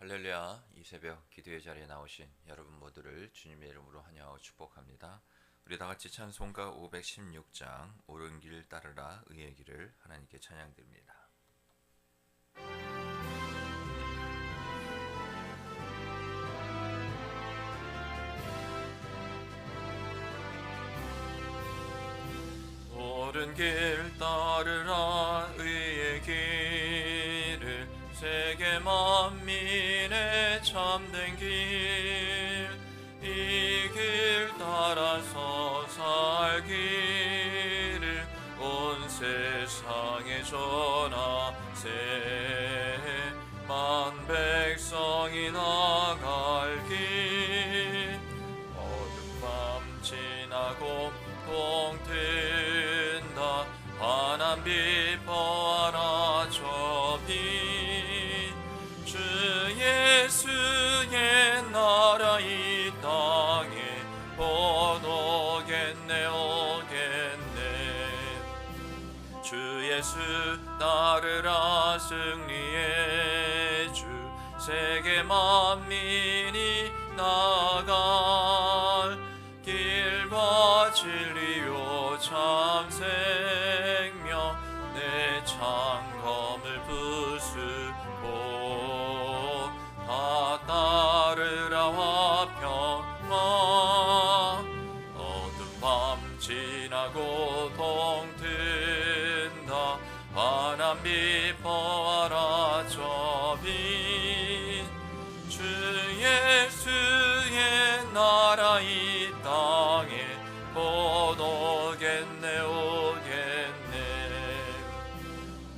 할렐루야. 이 새벽 기도의 자리에 나오신 여러분 모두를 주님의 이름으로 환영하고 축복합니다. 우리 다같이 찬송가 516장 옳은 길 따르라 의의 길을 하나님께 찬양드립니다. 옳은 길 따르라 의의 길을 세계 만민의 참된 길 이 길 따라서 살기를 온 세상에 전하세 만 백성이 나갈 길 어둠 밤 지나고 동튼다 환한 빛 보아라 저 빛 주 예수의 나라 이 땅에 곧 오겠네 오겠네 주 예수 따르라 승리의 주 세계 만민이 나갈 길과 진리요 참 생명 내 창검을 부수고 다 따르라 화평화 어둠 밤 지나고 동튼다 환한 빛 보아라 저 빛 주 예수의 나라 이 땅에 곧 오겠네 오겠네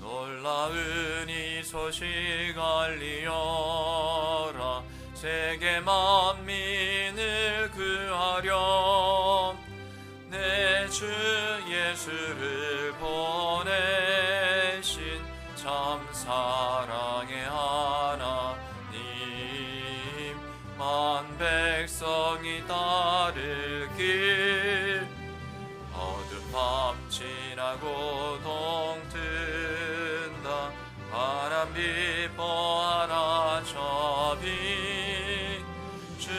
놀라운 이 소식 알리어라 세계 만민을 구하렴 내 주 예수를 보내신 참 사랑의 하나님 만 백성이 따를 길 어둠 밤 지나고 동튼다 환한 빛 보아라 저 빛 주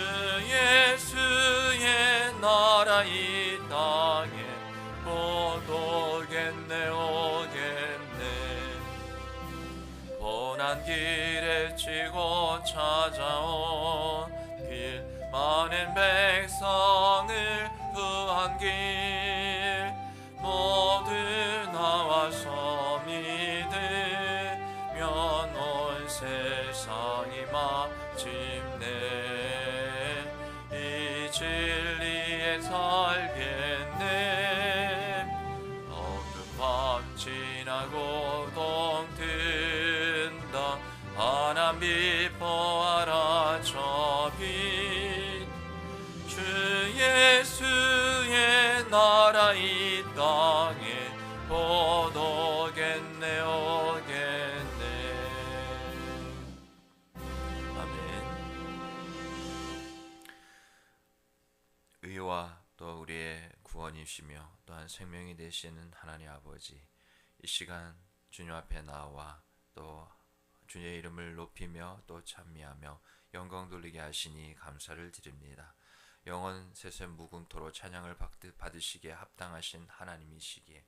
예수의 나라 이 땅에 곧 오겠네 오겠네 고난 길에 치고 찾아온 길 많은 백성을 구한 길 모두 나와서 믿으면 온 세상이 마침내 이 진리에 살겠네 어둠 밤 지나고 동튼다 환한 빛 보아라 저 빛 주 예수의 나라 이 땅에 곧 오겠네 오겠네 의와 또 우리의 구원이시며 또한 생명이 되시는 하나님 아버지 이 시간 주님 앞에 나와 또 주의 이름을 높이며 또 찬미하며 영광 돌리게 하시니 감사를 드립니다. 영원 세세 무궁토로 찬양을 받으시기에 합당하신 하나님이시기에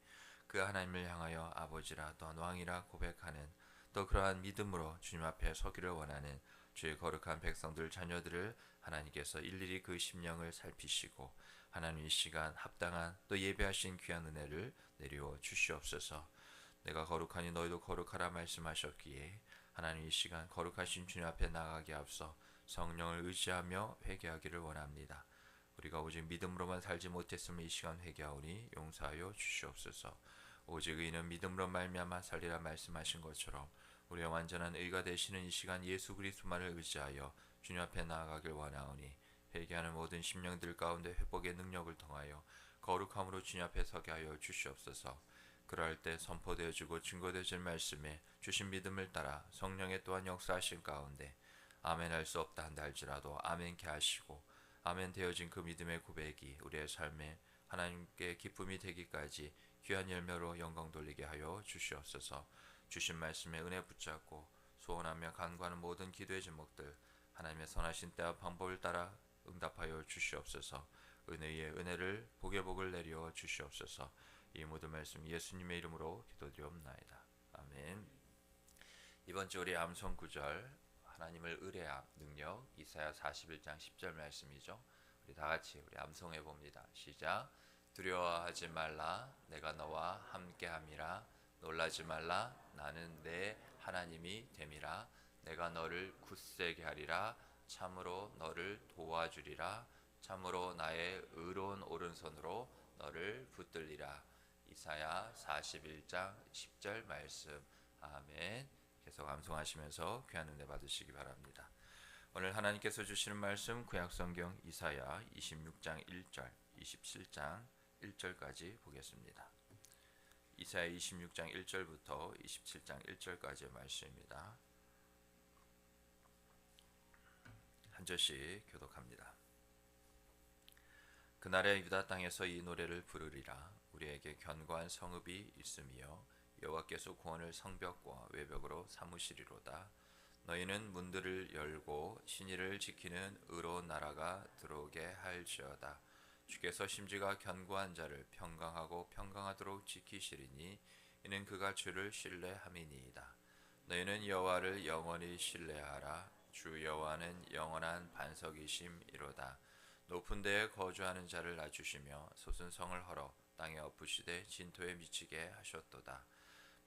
그 하나님을 향하여 아버지라 또한 왕이라 고백하는 또 그러한 믿음으로 주님 앞에 서기를 원하는 주의 거룩한 백성들 자녀들을 하나님께서 일일이 그 심령을 살피시고 하나님 이 시간 합당한 또 예배하신 귀한 은혜를 내려 주시옵소서. 내가 거룩하니 너희도 거룩하라 말씀하셨기에 하나님 이 시간 거룩하신 주님 앞에 나가게 앞서 성령을 의지하며 회개하기를 원합니다. 우리가 오직 믿음으로만 살지 못했으면 이 시간 회개하오니 용서하여 주시옵소서. 오직 의인은 믿음으로 말미암아 살리라 말씀하신 것처럼 우리의 완전한 의가 되시는 이 시간 예수 그리스도만을 의지하여 주님 앞에 나아가길 원하오니 회개하는 모든 심령들 가운데 회복의 능력을 통하여 거룩함으로 주님 앞에 서게 하여 주시옵소서. 그럴 때 선포되어지고 증거되어질 말씀에 주신 믿음을 따라 성령의 또한 역사하신 가운데 아멘 할 수 없다 한다 할지라도 아멘케 하시고 아멘 되어진 그 믿음의 고백이 우리의 삶에 하나님께 기쁨이 되기까지 귀한 열매로 영광 돌리게 하여 주시옵소서. 주신 말씀에 은혜 붙잡고 소원하며 간구하는 모든 기도의 제목들 하나님의 선하신 때와 방법을 따라 응답하여 주시옵소서. 은혜의 은혜를 복의 복을 내려 주시옵소서. 이 모든 말씀 예수님의 이름으로 기도드리옵나이다. 아멘. 이번 주 우리 암송 구절 하나님을 의뢰함 능력 이사야 41장 10절 말씀이죠. 우리 다 같이 우리 암송해 봅니다. 시작. 두려워하지 말라 내가 너와 함께함이라. 놀라지 말라 나는 내 하나님이 됨이라. 내가 너를 굳세게 하리라. 참으로 너를 도와주리라. 참으로 나의 의로운 오른손으로 너를 붙들리라. 이사야 41장 10절 말씀. 아멘. 계속 암송하시면서 귀한 은혜 받으시기 바랍니다. 오늘 하나님께서 주시는 말씀 구약성경 이사야 26장 1절 27장 1절까지 보겠습니다. 이사야 26장 1절부터 27장 1절까지의 말씀입니다. 한 절씩 교독합니다. 그날에 유다 땅에서 이 노래를 부르리라. 우리에게 견고한 성읍이 있으며 여호와께서 구원을 성벽과 외벽으로 삼으시리로다. 너희는 문들을 열고 신의를 지키는 의로운 나라가 들어오게 할지어다. 주께서 심지가 견고한 자를 평강하고 평강하도록 지키시리니 이는 그가 주를 신뢰함이니이다. 너희는 여호와를 영원히 신뢰하라. 주 여호와는 영원한 반석이심이로다. 높은 데에 거주하는 자를 낮추시며 솟은 성을 헐어 땅에 엎으시되 진토에 미치게 하셨도다.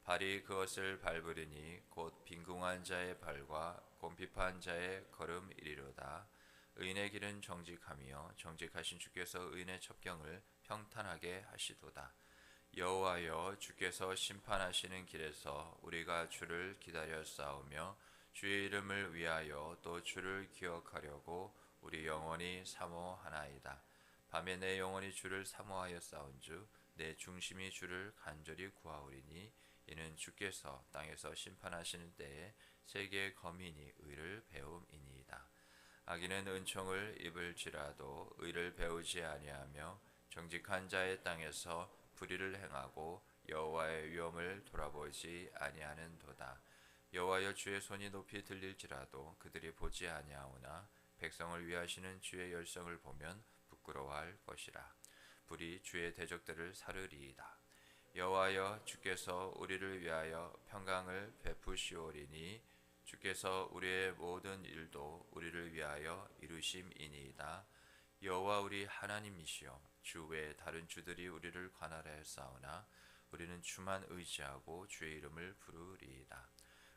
발이 그것을 밟으리니 곧 빈궁한 자의 발과 곰핍한 자의 걸음이리로다. 의인의 길은 정직하며 정직하신 주께서 의인의 첩경을 평탄하게 하시도다. 여호와여 주께서 심판하시는 길에서 우리가 주를 기다려 싸우며 주의 이름을 위하여 또 주를 기억하려고 우리 영원히 사모하나이다. 밤에 내 영혼이 주를 사모하여 싸운즉 내 중심이 주를 간절히 구하오리니 이는 주께서 땅에서 심판하시는 때에 세계의 거민이 의를 배움이니이다. 악인은 은총을 입을지라도 의를 배우지 아니하며 정직한 자의 땅에서 불의를 행하고 여호와의 위엄을 돌아보지 아니하는도다. 여호와여 주의 손이 높이 들릴지라도 그들이 보지 아니하오나 백성을 위하시는 주의 열성을 보면 부끄러워할 것이라. 불이 주의 대적들을 사르리이다. 여호와여 주께서 우리를 위하여 평강을 베푸시오리니 주께서 우리의 모든 일도 우리를 위하여 이루심이니이다. 여호와 우리 하나님이시여 주 외에 다른 주들이 우리를 관할하여 싸우나 우리는 주만 의지하고 주의 이름을 부르리이다.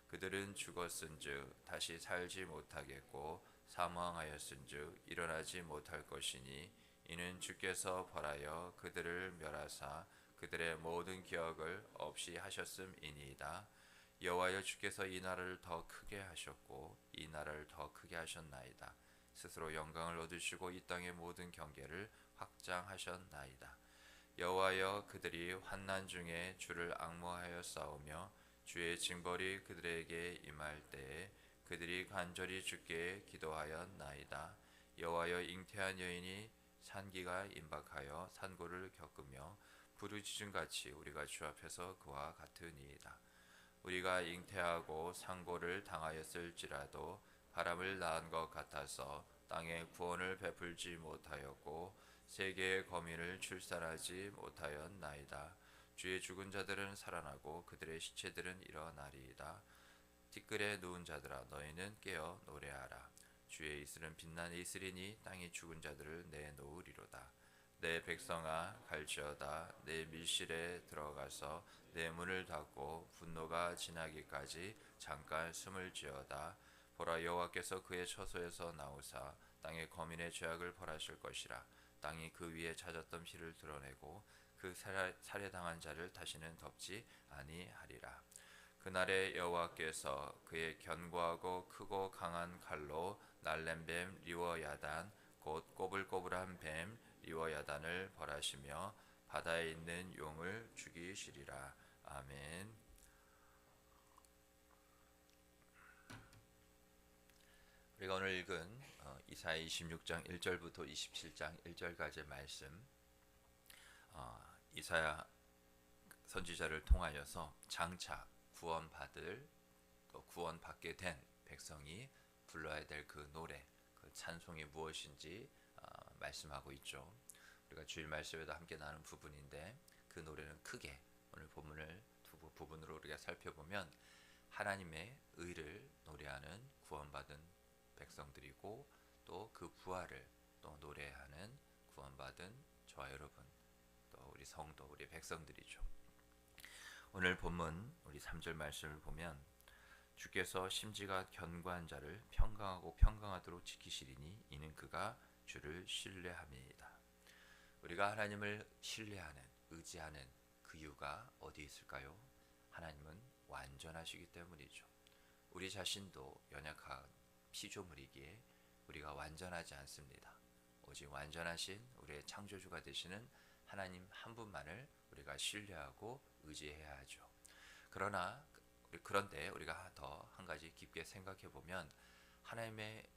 그들은 죽었은즉 다시 살지 못하겠고 사망하였은즉 일어나지 못할 것이니 이는 주께서 벌하여 그들을 멸하사 그들의 모든 기억을 없이 하셨음이니이다. 여호와여 주께서 이 나라를 더 크게 하셨고 이 나라를 더 크게 하셨나이다. 스스로 영광을 얻으시고 이 땅의 모든 경계를 확장하셨나이다. 여호와여 그들이 환난 중에 주를 앙모하여 싸우며 주의 징벌이 그들에게 임할 때에 그들이 간절히 주께 기도하였나이다. 여호와여 잉태한 여인이 산기가 임박하여 산고를 겪으며 부르짖음같이 우리가 주 앞에서 그와 같으니이다. 우리가 잉태하고 상고를 당하였을지라도 바람을 낳은 것 같아서 땅에 구원을 베풀지 못하였고 세계의 거민을 출산하지 못하였나이다. 주의 죽은 자들은 살아나고 그들의 시체들은 일어나리이다. 티끌에 누운 자들아 너희는 깨어 노래하라. 주의 이슬은 빛난 이슬이니 땅이 죽은 자들을 내놓으리로다. 내 백성아 갈지어다. 내 밀실에 들어가서 내 문을 닫고 분노가 지나기까지 잠깐 숨을 지어다. 보라 여호와께서 그의 처소에서 나오사 땅의 거민의 죄악을 벌하실 것이라. 땅이 그 위에 찾았던 피를 드러내고 그 살해당한 자를 다시는 덮지 아니하리라. 그날에 여호와께서 그의 견고하고 크고 강한 칼로 날랜 뱀 리워야단 곧 꼬불꼬불한 뱀 리워야단을 벌하시며 바다에 있는 용을 죽이시리라. 아멘. 우리가 오늘 읽은 이사야 26장 1절부터 27장 1절까지의 말씀, 이사야 선지자를 통하여서 장차 구원받을 또 구원받게 된 백성이 불러야 될 그 노래, 그 찬송이 무엇인지 말씀하고 있죠. 우리가 주일 말씀에도 함께 나눈 부분인데 그 노래는 크게 오늘 본문을 두 부분으로 우리가 살펴보면 하나님의 의를 노래하는 구원받은 백성들이고 또 그 부활을 또 노래하는 구원받은 저와 여러분, 또 우리 성도, 우리 백성들이죠. 오늘 본문 우리 3절 말씀을 보면 주께서 심지가 견고한 자를 평강하고 평강하도록 지키시리니 이는 그가 주를 신뢰함이니이다. 우리가 하나님을 신뢰하는, 의지하는 그 이유가 어디 있을까요? 하나님은 완전하시기 때문이죠. 우리 자신도 연약한 피조물이기에 우리가 완전하지 않습니다. 오직 완전하신 우리의 창조주가 되시는 하나님 한 분만을 우리가 신뢰하고 의지해야 하죠. 그런데 우리가 더 한 가지 깊게 생각해 보면 하나님을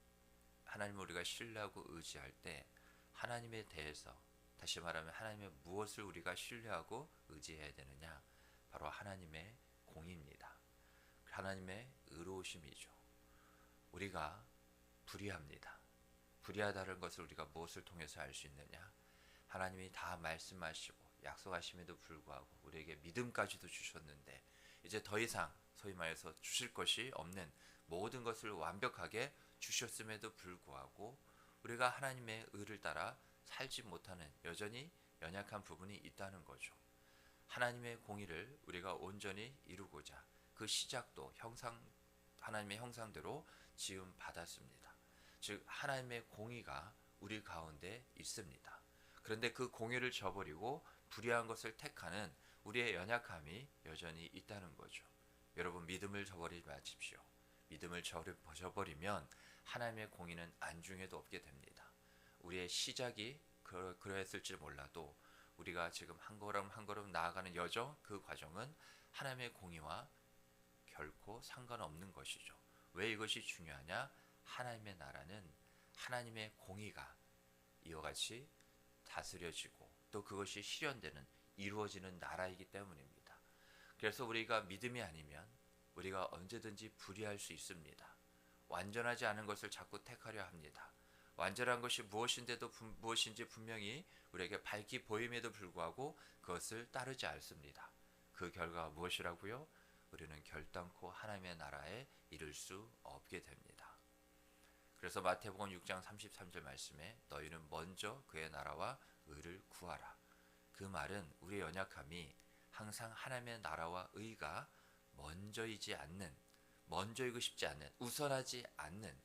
우리가 신뢰하고 의지할 때 하나님에 대해서, 다시 말하면 하나님의 무엇을 우리가 신뢰하고 의지해야 되느냐? 바로 하나님의 공의입니다. 하나님의 의로우심이죠. 우리가 불의합니다. 불의하다는 것을 우리가 무엇을 통해서 알 수 있느냐? 하나님이 다 말씀하시고 약속하심에도 불구하고 우리에게 믿음까지도 주셨는데 이제 더 이상 소위 말해서 주실 것이 없는 모든 것을 완벽하게 주셨음에도 불구하고 우리가 하나님의 의를 따라 살지 못하는 여전히 연약한 부분이 있다는 거죠. 하나님의 공의를 우리가 온전히 이루고자 그 시작도 하나님의 형상대로 지음 받았습니다. 즉 하나님의 공의가 우리 가운데 있습니다. 그런데 그 공의를 저버리고 불의한 것을 택하는 우리의 연약함이 여전히 있다는 거죠. 여러분, 믿음을 저버리지 마십시오. 믿음을 저버리면 하나님의 공의는 안중에도 없게 됩니다. 우리의 시작이 그러했을지 몰라도 우리가 지금 한 걸음 한 걸음 나아가는 여정, 그 과정은 하나님의 공의와 결코 상관없는 것이죠. 왜 이것이 중요하냐? 하나님의 나라는 하나님의 공의가 이와 같이 다스려지고 또 그것이 실현되는, 이루어지는 나라이기 때문입니다. 그래서 우리가 믿음이 아니면 우리가 언제든지 불의할 수 있습니다. 완전하지 않은 것을 자꾸 택하려 합니다. 완전한 것이 무엇인지 분명히 우리에게 밝히 보임에도 불구하고 그것을 따르지 않습니다. 그 결과가 무엇이라고요? 우리는 결단코 하나님의 나라에 이를 수 없게 됩니다. 그래서 마태복음 6장 33절 말씀에 너희는 먼저 그의 나라와 의를 구하라. 그 말은 우리의 연약함이 항상 하나님의 나라와 의가 먼저이고 싶지 않는, 우선하지 않는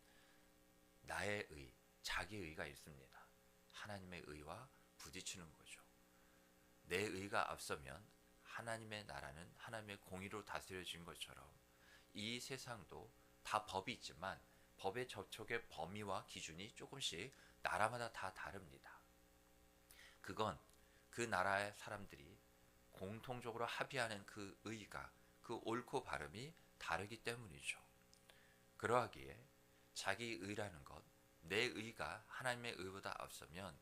나의 의, 자기 의가 있습니다. 하나님의 의와 부딪히는 거죠. 내 의가 앞서면 하나님의 나라는 하나님의 공의로 다스려진 것처럼 이 세상도 다 법이 있지만 법의 접촉의 범위와 기준이 조금씩 나라마다 다 다릅니다. 그건 그 나라의 사람들이 공통적으로 합의하는 그 의가, 그 옳고 바름이 다르기 때문이죠. 그러하기에 자기 의라는 것, 내 의가 하나님의 의보다 앞서면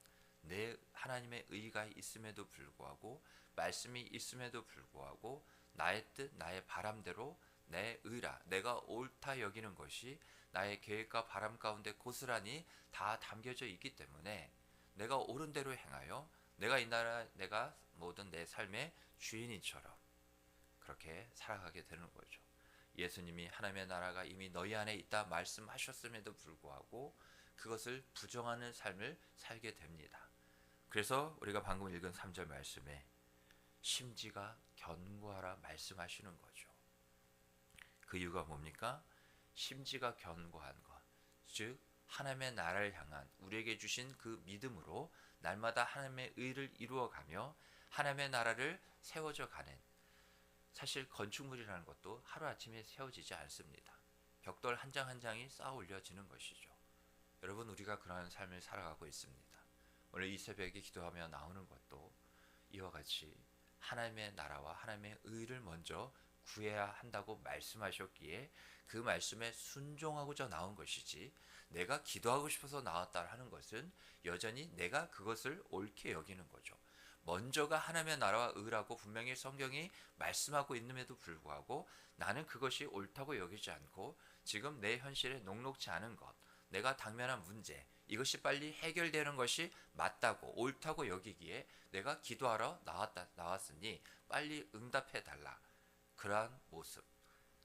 하나님의 의가 있음에도 불구하고, 말씀이 있음에도 불구하고 나의 뜻, 나의 바람대로 내 의라, 내가 옳다 여기는 것이 나의 계획과 바람 가운데 고스란히 다 담겨져 있기 때문에 내가 옳은 대로 행하여 내가 모든 내 삶의 주인인처럼 그렇게 살아가게 되는 거죠. 예수님이 하나님의 나라가 이미 너희 안에 있다 말씀하셨음에도 불구하고 그것을 부정하는 삶을 살게 됩니다. 그래서 우리가 방금 읽은 3절 말씀에 심지가 견고하라 말씀하시는 거죠. 그 이유가 뭡니까? 심지가 견고한 것, 즉 하나님의 나라를 향한 우리에게 주신 그 믿음으로 날마다 하나님의 의를 이루어가며 하나님의 나라를 세워져 가는, 사실 건축물이라는 것도 하루아침에 세워지지 않습니다. 벽돌 한 장 한 장이 쌓아 올려지는 것이죠. 여러분, 우리가 그러한 삶을 살아가고 있습니다. 오늘 이 새벽에 기도하며 나오는 것도 이와 같이 하나님의 나라와 하나님의 의를 먼저 구해야 한다고 말씀하셨기에 그 말씀에 순종하고자 나온 것이지, 내가 기도하고 싶어서 나왔다 하는 것은 여전히 내가 그것을 옳게 여기는 거죠. 먼저가 하나님의 나라와 의라고 분명히 성경이 말씀하고 있음에도 불구하고 나는 그것이 옳다고 여기지 않고 지금 내 현실에 녹록지 않은 것, 내가 당면한 문제, 이것이 빨리 해결되는 것이 맞다고 옳다고 여기기에 내가 기도하러 나왔으니 빨리 응답해 달라. 그러한 모습,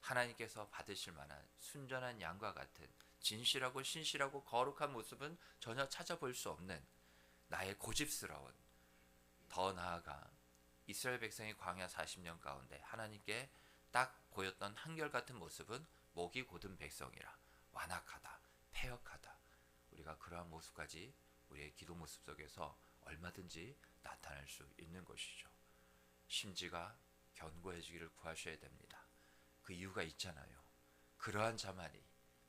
하나님께서 받으실 만한 순전한 양과 같은 진실하고 신실하고 거룩한 모습은 전혀 찾아볼 수 없는 나의 고집스러운, 더 나아가 이스라엘 백성이 광야 40년 가운데 하나님께 딱 보였던 한결같은 모습은 목이 곧은 백성이라 완악하다, 패역하다. 우리가 그러한 모습까지 우리의 기도 모습 속에서 얼마든지 나타날 수 있는 것이죠. 심지가 견고해지기를 구하셔야 됩니다. 그 이유가 있잖아요. 그러한 자만이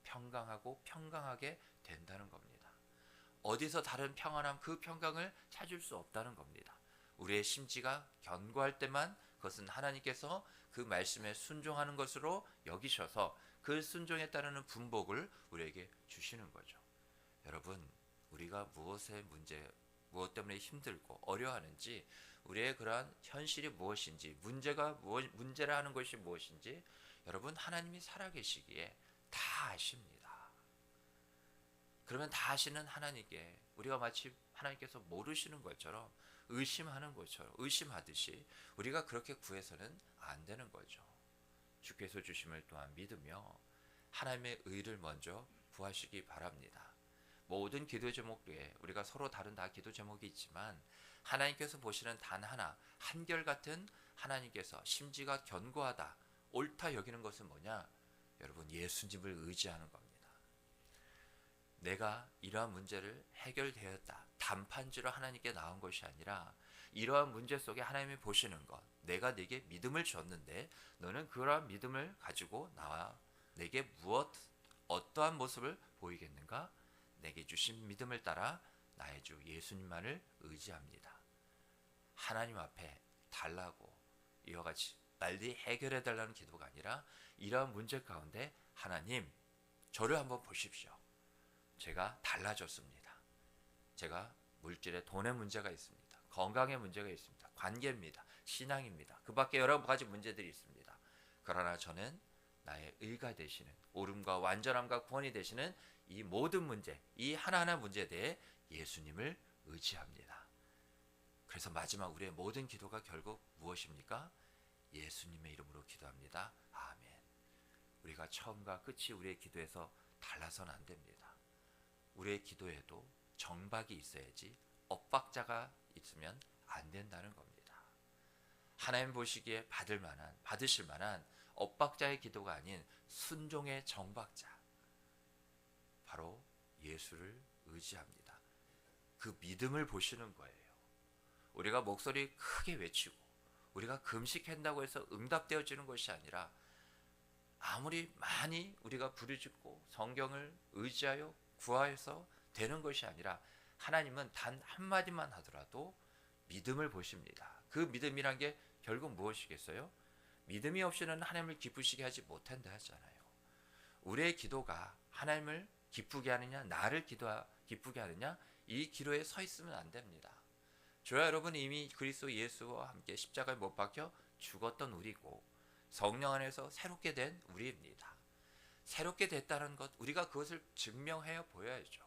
평강하고 평강하게 된다는 겁니다. 어디서 다른 평안함, 그 평강을 찾을 수 없다는 겁니다. 우리의 심지가 견고할 때만 그것은 하나님께서 그 말씀에 순종하는 것으로 여기셔서 그 순종에 따르는 분복을 우리에게 주시는 거죠. 여러분, 우리가 무엇 때문에 힘들고 어려워하는지, 우리의 그러한 현실이 무엇인지, 문제라 하는 것이 무엇인지 여러분 하나님이 살아계시기에 다 아십니다. 그러면 다 아시는 하나님께 우리가 마치 하나님께서 모르시는 것처럼 의심하는 것처럼 의심하듯이 우리가 그렇게 구해서는 안 되는 거죠. 주께서 주심을 또한 믿으며 하나님의 의를 먼저 구하시기 바랍니다. 모든 기도 제목에 우리가 서로 다른 다 기도 제목이 있지만 하나님께서 보시는 단 하나, 한결같은 하나님께서 심지가 견고하다, 옳다 여기는 것은 뭐냐? 여러분, 예수님을 의지하는 겁니다. 내가 이러한 문제를 해결되었다, 단판지로 하나님께 나온 것이 아니라 이러한 문제 속에 하나님이 보시는 것, 내가 네게 믿음을 줬는데 너는 그러한 믿음을 가지고 나와 내게 어떠한 모습을 보이겠는가? 내게 주신 믿음을 따라 나의 주 예수님만을 의지합니다. 하나님 앞에 달라고 이와 같이 빨리 해결해 달라는 기도가 아니라 이러한 문제 가운데 하나님, 저를 한번 보십시오. 제가 달라졌습니다. 제가 물질에 돈의 문제가 있습니다. 건강의 문제가 있습니다. 관계입니다. 신앙입니다. 그 밖에 여러 가지 문제들이 있습니다. 그러나 저는 나의 의가 되시는, 옳음과 완전함과 구원이 되시는 이 모든 문제, 이 하나하나 문제에 대해 예수님을 의지합니다. 그래서 마지막 우리의 모든 기도가 결국 무엇입니까? 예수님의 이름으로 기도합니다. 아멘. 우리가 처음과 끝이 우리의 기도에서 달라서는 안 됩니다. 우리의 기도에도 정박이 있어야지 엇박자가 있으면 안 된다는 겁니다. 하나님 보시기에 받으실 만한 엇박자의 기도가 아닌 순종의 정박자, 바로 예수를 의지합니다. 그 믿음을 보시는 거예요. 우리가 목소리 크게 외치고 우리가 금식한다고 해서 응답되어지는 것이 아니라 아무리 많이 우리가 부르짖고 성경을 의지하여 구하여서 되는 것이 아니라 하나님은 단 한마디만 하더라도 믿음을 보십니다. 그 믿음이란 게 결국 무엇이겠어요? 믿음이 없이는 하나님을 기쁘시게 하지 못한다 하잖아요. 우리의 기도가 하나님을 기쁘게 하느냐, 나를 기쁘게 하느냐, 이 기로에 서 있으면 안 됩니다. 저와 여러분 이미 그리스도 예수와 함께 십자가에 못 박혀 죽었던 우리고 성령 안에서 새롭게 된 우리입니다. 새롭게 됐다는 것, 우리가 그것을 증명해 보여야죠.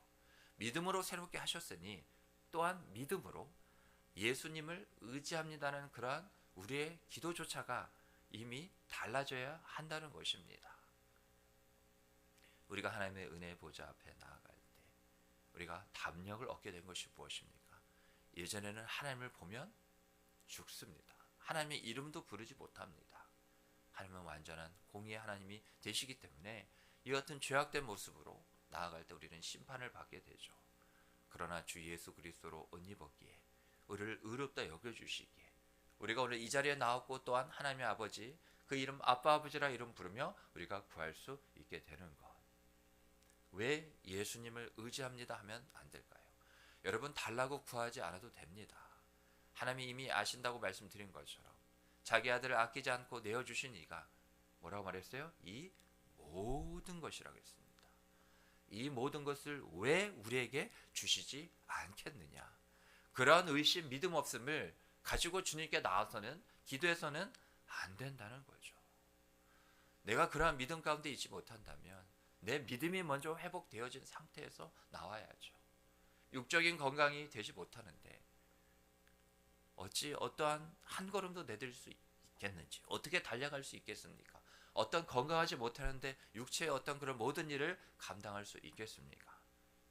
믿음으로 새롭게 하셨으니 또한 믿음으로 예수님을 의지합니다는 그러한 우리의 기도조차가 이미 달라져야 한다는 것입니다. 우리가 하나님의 은혜의 보좌 앞에 나아갈 때 우리가 담력을 얻게 된 것이 무엇입니까? 예전에는 하나님을 보면 죽습니다. 하나님의 이름도 부르지 못합니다. 하나님은 완전한 공의의 하나님이 되시기 때문에 이 같은 죄악된 모습으로 나아갈 때 우리는 심판을 받게 되죠. 그러나 주 예수 그리스도로 옷 입었기에 우리를 의롭다 여겨주시기에 우리가 오늘 이 자리에 나왔고 또한 하나님의 아버지, 그 이름 아빠 아버지라 이름 부르며 우리가 구할 수 있게 되는 것. 왜 예수님을 의지합니다 하면 안 될까요? 여러분, 달라고 구하지 않아도 됩니다. 하나님이 이미 아신다고 말씀드린 것처럼 자기 아들을 아끼지 않고 내어주신 이가 뭐라고 말했어요? 이 모든 것이라고 했습니다. 이 모든 것을 왜 우리에게 주시지 않겠느냐? 그러한 의심, 믿음 없음을 가지고 주님께 나와서는 기도해서는 안 된다는 거죠. 내가 그러한 믿음 가운데 있지 못한다면 내 믿음이 먼저 회복되어진 상태에서 나와야죠. 육적인 건강이 되지 못하는데 어찌 어떠한 한 걸음도 내딜 수 있겠는지, 어떻게 달려갈 수 있겠습니까? 어떤 건강하지 못하는데 육체의 어떤 그런 모든 일을 감당할 수 있겠습니까?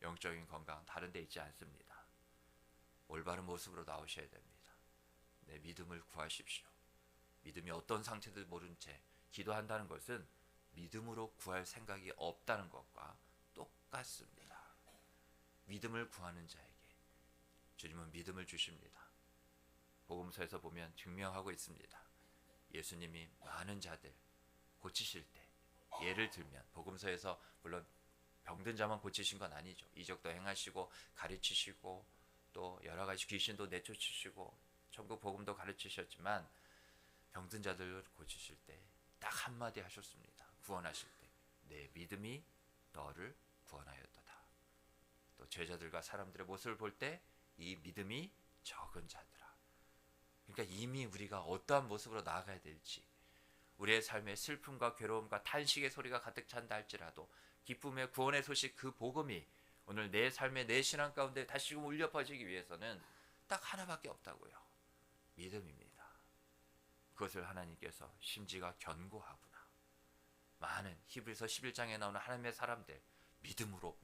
영적인 건강 다른 데 있지 않습니다. 올바른 모습으로 나오셔야 됩니다. 내 믿음을 구하십시오. 믿음이 어떤 상태도 모른 채 기도한다는 것은 믿음으로 구할 생각이 없다는 것과 똑같습니다. 믿음을 구하는 자에게 주님은 믿음을 주십니다. 복음서에서 보면 증명하고 있습니다. 예수님이 많은 자들 고치실 때, 예를 들면 복음서에서 물론 병든 자만 고치신 건 아니죠. 이적도 행하시고 가르치시고 또 여러 가지 귀신도 내쫓으시고 천국 복음도 가르치셨지만 병든 자들을 고치실 때 딱 한마디 하셨습니다. 구원하실 때 내 믿음이 너를 구원하였도다. 또 제자들과 사람들의 모습을 볼 때 이 믿음이 적은 자들아. 그러니까 이미 우리가 어떠한 모습으로 나아가야 될지, 우리의 삶에 슬픔과 괴로움과 탄식의 소리가 가득 찬다 할지라도 기쁨의 구원의 소식, 그 복음이 오늘 내 삶의 내 신앙 가운데 다시금 울려 퍼지기 위해서는 딱 하나밖에 없다고요. 믿음입니다. 그것을 하나님께서 심지가 견고하구나. 많은 히브리서 11장에 나오는 하나님의 사람들, 믿음으로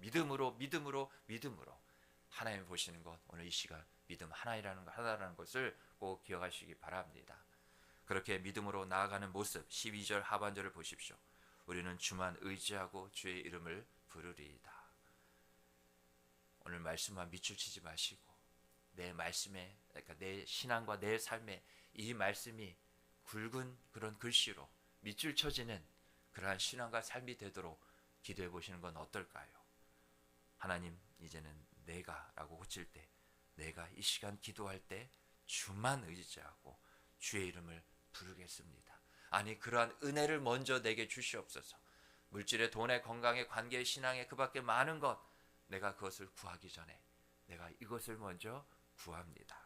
하나님 보시는 것, 오늘 이 시간 믿음 하나라는 것을 꼭 기억하시기 바랍니다. 그렇게 믿음으로 나아가는 모습, 12절 하반절을 보십시오. 우리는 주만 의지하고 주의 이름을 부르리이다. 오늘 말씀만 밑줄치지 마시고 내 말씀에, 그러니까 내 신앙과 내 삶에 이 말씀이 굵은 그런 글씨로 밑줄 쳐지는 그러한 신앙과 삶이 되도록 기도해 보시는 건 어떨까요? 하나님, 이제는 내가라고 호칠 때, 내가 이 시간 기도할 때 주만 의지하고 주의 이름을 부르겠습니다. 아니, 그러한 은혜를 먼저 내게 주시옵소서. 물질의, 돈의, 건강의, 관계의, 신앙의 그 밖에 많은 것, 내가 그것을 구하기 전에 내가 이것을 먼저 구합니다.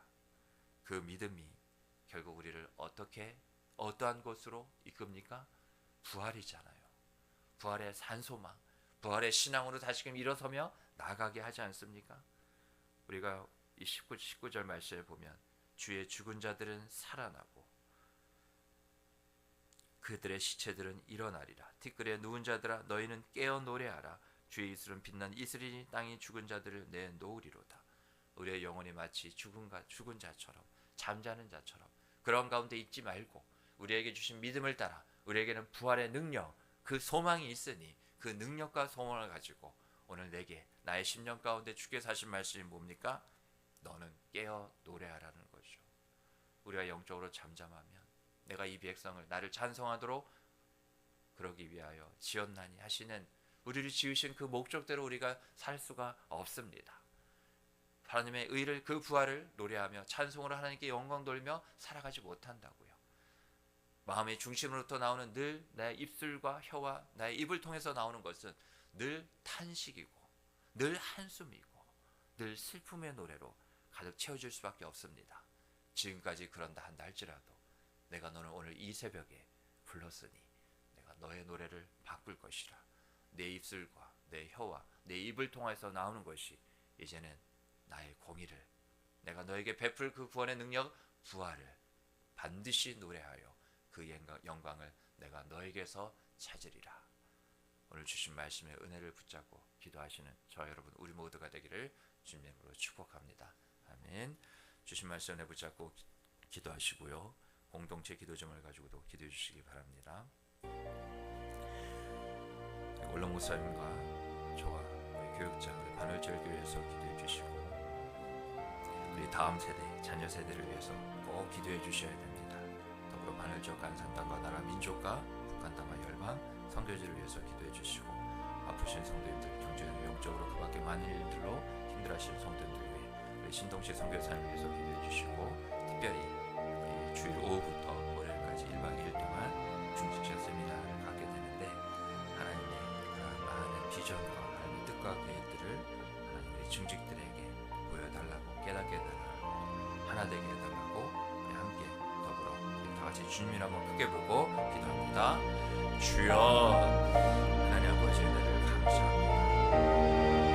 그 믿음이 결국 우리를 어떠한 곳으로 이끕니까? 부활이잖아요. 부활의 산소망, 부활의 신앙으로 다시금 일어서며 나가게 하지 않습니까? 우리가 이 19절 말씀에 보면 주의 죽은 자들은 살아나고 그들의 시체들은 일어나리라. 티끌에 누운 자들아 너희는 깨어 노래하라. 주의 이슬은 빛난 이슬이니 땅이 죽은 자들을 내놓으리로다. 우리의 영혼이 마치 죽은 자처럼, 잠자는 자처럼 그런 가운데 있지 말고 우리에게 주신 믿음을 따라 우리에게는 부활의 능력, 그 소망이 있으니 그 능력과 소망을 가지고 오늘 내게 나의 심령 가운데 주께서 하신 말씀이 뭡니까? 너는 깨어 노래하라는 거죠. 우리가 영적으로 잠잠하면 내가 이 백성을 나를 찬송하도록 그러기 위하여 지었나니 하시는, 우리를 지으신 그 목적대로 우리가 살 수가 없습니다. 하나님의 의를, 그 부활을 노래하며 찬송으로 하나님께 영광 돌며 살아가지 못한다고요. 마음의 중심으로부터 나오는 늘 나의 입술과 혀와 나의 입을 통해서 나오는 것은 늘 탄식이고 늘 한숨이고 늘 슬픔의 노래로 가득 채워질 수밖에 없습니다. 지금까지 그런다 한다 할지라도 내가 너를 오늘 이 새벽에 불렀으니 내가 너의 노래를 바꿀 것이라. 내 입술과 내 혀와 내 입을 통해서 나오는 것이 이제는 나의 공의를, 내가 너에게 베풀 그 구원의 능력, 부활을 반드시 노래하여 그 영광을 내가 너에게서 찾으리라. 오늘 주신 말씀의 은혜를 붙잡고 기도하시는 저 여러분 우리 모두가 되기를 주님으로 축복합니다. 아멘. 주신 말씀 은혜 붙잡고 기도하시고요. 공동체 기도점을 가지고도 기도해 주시기 바랍니다. 올롱 목사님과 저와 우리 교육자, 우리 반월절교회에서 기도해 주시고 우리 다음 세대, 자녀 세대를 위해서 꼭 기도해 주셔야 됩니다. 더불어 반월절 간산 땅과 나라 민족과 북한 땅과 열방 선교지를 위해서 기도해 주시고 아프신 성도님들, 경제적 영적으로 그 밖에 많은 일들로 힘들어하시는 성도님들 위해 우리 신동식 선교사를 위해서 기도해 주시고 특별히 우리 주일 오후부터 월요일까지 1박 2일 동안 중직자 세미나를 갖게 되는데 하나님의 그런 많은 비전과 하나님의 뜻과 계획들을 하나님 우리 중직들에게 보여달라고, 깨닫게 해달라고, 하나 되게 해달라고 같이 주님을 한번 크게 부르고 기도합니다. 주여, 하나님 아버지 은혜를 감사합니다.